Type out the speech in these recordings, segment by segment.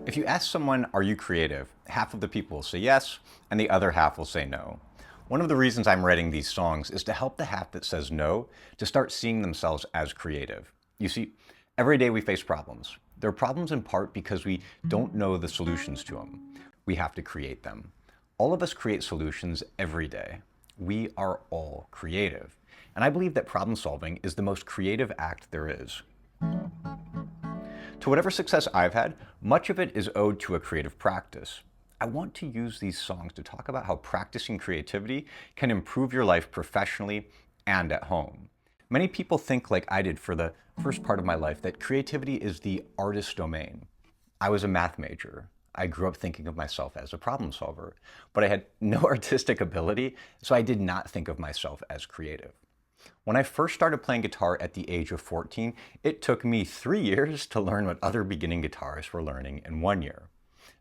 If you ask someone, are you creative? Half of the people will say yes, and the other half will say no. One of the reasons I'm writing these songs is to help the half that says no to start seeing themselves as creative. You see, every day we face problems. They're problems in part because we don't know the solutions to them. We have to create them. All of us create solutions every day. We are all creative. And I believe that problem solving is the most creative act there is. To whatever success I've had, much of it is owed to a creative practice. I want to use these songs to talk about how practicing creativity can improve your life professionally and at home. Many people think, like I did for the first part of my life, that creativity is the artist's domain. I was a math major. I grew up thinking of myself as a problem solver, but I had no artistic ability, so I did not think of myself as creative. When I first started playing guitar at the age of 14, it took me 3 years to learn what other beginning guitarists were learning in 1 year.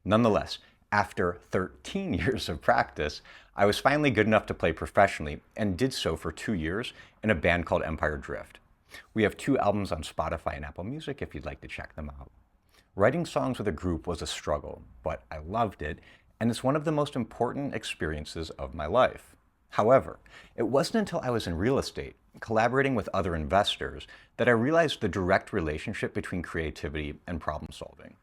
Nonetheless, after 13 years of practice, I was finally good enough to play professionally and did so for 2 years in a band called Empire Drift. We have 2 albums on Spotify and Apple Music if you'd like to check them out. Writing songs with a group was a struggle, but I loved it, and it's one of the most important experiences of my life. However, it wasn't until I was in real estate, collaborating with other investors, that I realized the direct relationship between creativity and problem solving.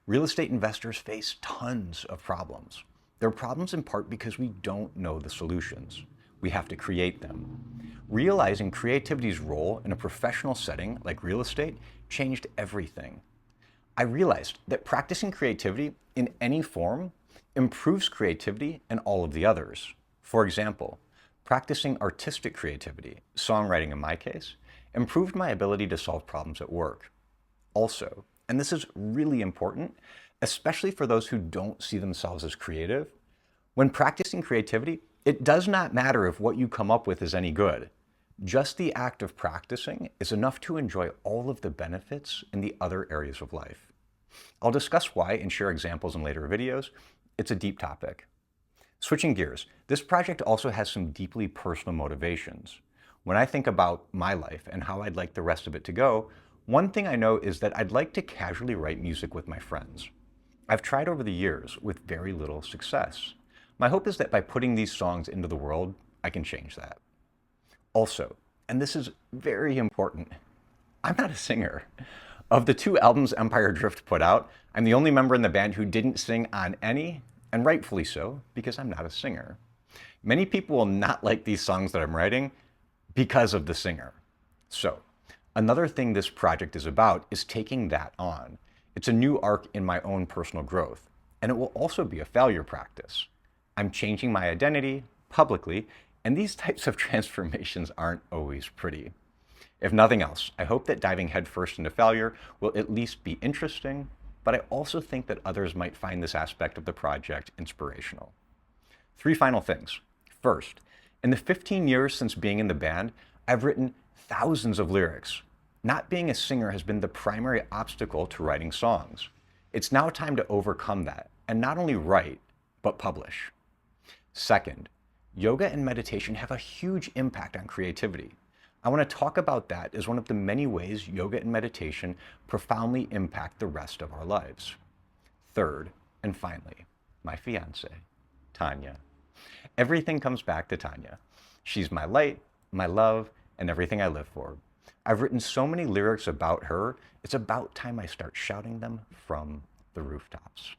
Real estate investors face tons of problems. They're problems in part because we don't know the solutions. We have to create them. Realizing creativity's role in a professional setting like real estate changed everything. I realized that practicing creativity in any form improves creativity in all of the others. For example, practicing artistic creativity, songwriting in my case, improved my ability to solve problems at work. Also, and this is really important, especially for those who don't see themselves as creative, when practicing creativity, it does not matter if what you come up with is any good. Just the act of practicing is enough to enjoy all of the benefits in the other areas of life. I'll discuss why and share examples in later videos. It's a deep topic. Switching gears, this project also has some deeply personal motivations. When I think about my life and how I'd like the rest of it to go, one thing I know is that I'd like to casually write music with my friends. I've tried over the years with very little success. My hope is that by putting these songs into the world, I can change that. Also, and this is very important, I'm not a singer. Of the 2 albums Empire Drift put out, I'm the only member in the band who didn't sing on any, and rightfully so, because I'm not a singer. Many people will not like these songs that I'm writing because of the singer. So, another thing this project is about is taking that on. It's a new arc in my own personal growth, and it will also be a failure practice. I'm changing my identity publicly, and these types of transformations aren't always pretty. If nothing else, I hope that diving headfirst into failure will at least be interesting, but I also think that others might find this aspect of the project inspirational. 3 final things. First, in the 15 years since being in the band, I've written thousands of lyrics. Not being a singer has been the primary obstacle to writing songs. It's now time to overcome that and not only write, but publish. Second, yoga and meditation have a huge impact on creativity. I want to talk about that as one of the many ways yoga and meditation profoundly impact the rest of our lives. Third, and finally, my fiance, Tanya. Everything comes back to Tanya. She's my light, my love, and everything I live for. I've written so many lyrics about her, it's about time I start shouting them from the rooftops.